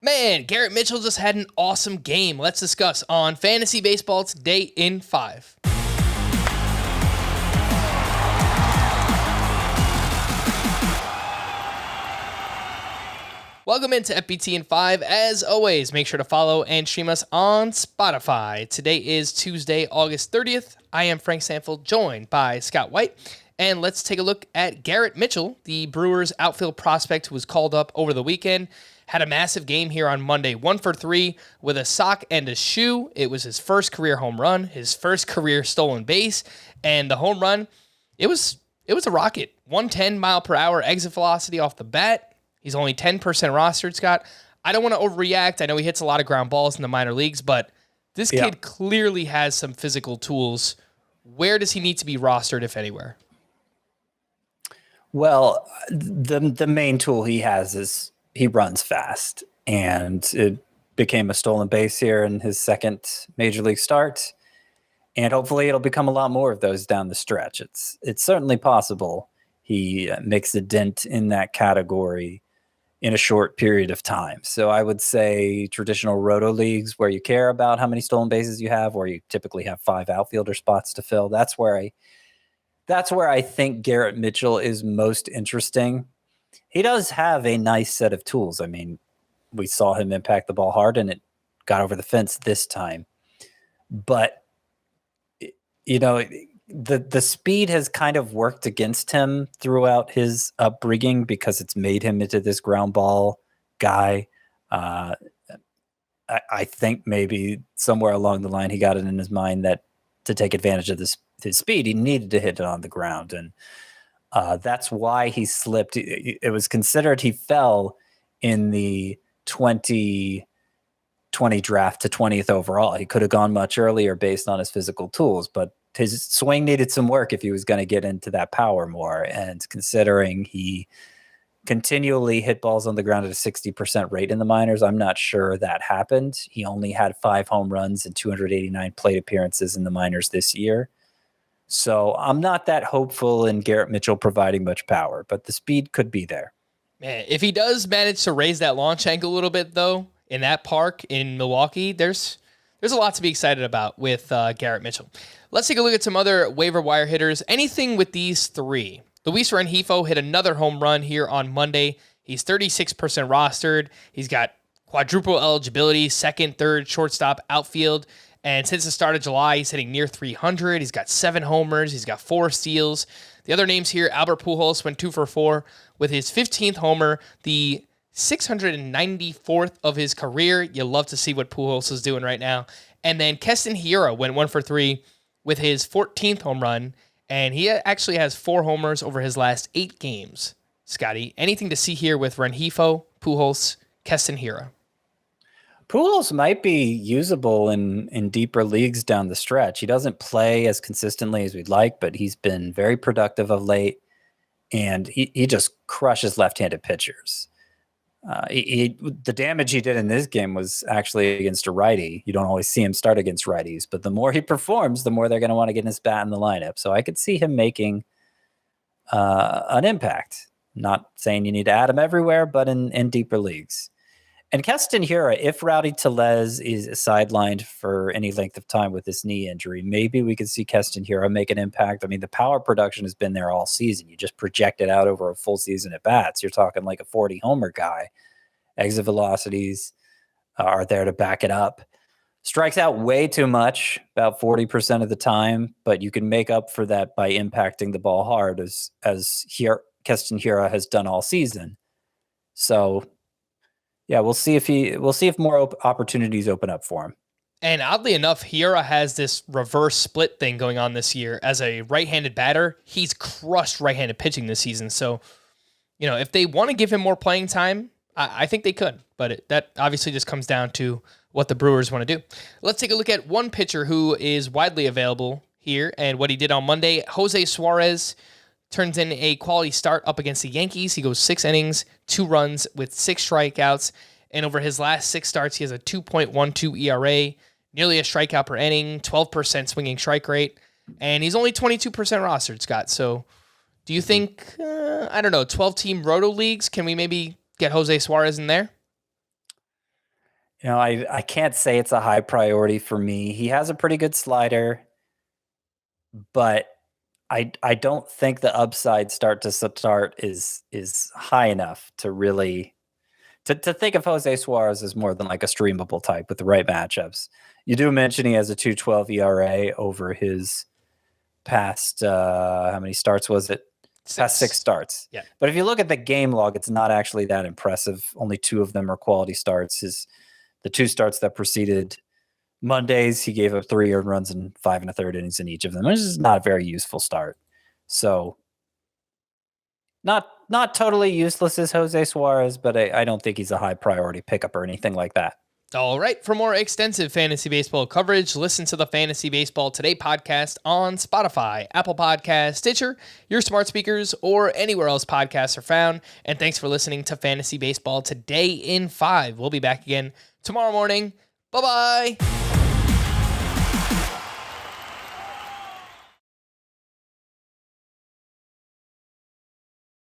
Man, Garrett Mitchell just had an awesome game. Let's discuss on Fantasy Baseball today in 5. Welcome into FBT in 5. As always, make sure to follow and stream us on Spotify. Today is Tuesday, August 30th. I am Frank Sanford, joined by Scott White. And let's take a look at Garrett Mitchell, the Brewers outfield prospect who was called up over the weekend. Had a massive game here on Monday, 1 for 3 with a sock and a shoe. It was his first career home run, his first career stolen base, and the home run, it was a rocket. 110 mile per hour exit velocity off the bat. He's only 10% rostered, Scott. I don't want to overreact. I know he hits a lot of ground balls in the minor leagues, but this kid clearly has some physical tools. Where does he need to be rostered, if anywhere? Well, the main tool he has is he runs fast, and it became a stolen base here in his second major league start, and hopefully it'll become a lot more of those down the stretch. It's certainly possible he makes a dent in that category in a short period of time. So I would say traditional roto leagues where you care about how many stolen bases you have, or you typically have 5 outfielder spots to fill. That's where I think Garrett Mitchell is most interesting. He does have a nice set of tools. I mean, we saw him impact the ball hard, and it got over the fence this time. But, you know, the speed has kind of worked against him throughout his upbringing because it's made him into this ground ball guy. I think maybe somewhere along the line he got it in his mind that to take advantage of his speed, he needed to hit it on the ground. And that's why he slipped. It was considered he fell in the 2020 draft to 20th overall. He could have gone much earlier based on his physical tools, but his swing needed some work if he was going to get into that power more. And considering he continually hit balls on the ground at a 60% rate in the minors, I'm not sure that happened. He only had 5 home runs and 289 plate appearances in the minors this year. So I'm not that hopeful in Garrett Mitchell providing much power, but the speed could be there. Man, if he does manage to raise that launch angle a little bit, though, in that park in Milwaukee, there's a lot to be excited about with Garrett Mitchell. Let's take a look at some other waiver wire hitters. Anything with these 3. Luis Rengifo hit another home run here on Monday. He's 36% rostered. He's got quadruple eligibility, second, third, shortstop, outfield. And since the start of July, he's hitting near 300. He's got 7 homers. He's got 4 steals. The other names here, Albert Pujols went 2 for 4 with his 15th homer, the 694th of his career. You love to see what Pujols is doing right now. And then Keston Hiura went 1 for 3 with his 14th home run, and he actually has 4 homers over his last 8 games. Scotty, anything to see here with Rengifo, Pujols, Keston Hiura? Pujols might be usable in deeper leagues down the stretch. He doesn't play as consistently as we'd like, but he's been very productive of late, and he just crushes left-handed pitchers. The damage he did in this game was actually against a righty. You don't always see him start against righties, but the more he performs, the more they're going to want to get his bat in the lineup. So I could see him making an impact. Not saying you need to add him everywhere, but in deeper leagues. And Keston Hiura, if Rowdy Tellez is sidelined for any length of time with this knee injury, maybe we could see Keston Hiura make an impact. I mean, the power production has been there all season. You just project it out over a full season at bats. You're talking like a 40 homer guy. Exit velocities are there to back it up. Strikes out way too much, about 40% of the time, but you can make up for that by impacting the ball hard, as Keston Hiura has done all season. So, yeah, we'll see if more opportunities open up for him. And oddly enough, Hiura has this reverse split thing going on this year. As a right-handed batter, he's crushed right-handed pitching this season. So, if they want to give him more playing time, I think they could. But that obviously just comes down to what the Brewers want to do. Let's take a look at one pitcher who is widely available here and what he did on Monday. Jose Suarez turns in a quality start up against the Yankees. He goes 6 innings, 2 runs with 6 strikeouts. And over his last 6 starts, he has a 2.12 ERA, nearly a strikeout per inning, 12% swinging strike rate. And he's only 22% rostered, Scott. So do you think, 12-team roto leagues, can we maybe get Jose Suarez in there? I can't say it's a high priority for me. He has a pretty good slider, but I don't think the upside start to start is high enough to really to think of Jose Suarez as more than like a streamable type with the right matchups. You do mention he has a 2.12 ERA over his past how many starts was it? Past 6 starts. Yeah. But if you look at the game log, it's not actually that impressive. Only 2 of them are quality starts. The 2 starts that preceded Mondays, he gave up 3 earned runs in 5 1/3 innings in each of them. This is not a very useful start. So not totally useless as Jose Suarez, but I don't think he's a high priority pickup or anything like that. All right. For more extensive fantasy baseball coverage, listen to the Fantasy Baseball Today podcast on Spotify, Apple Podcasts, Stitcher, your smart speakers, or anywhere else podcasts are found. And thanks for listening to Fantasy Baseball Today in 5. We'll be back again tomorrow morning. Bye-bye.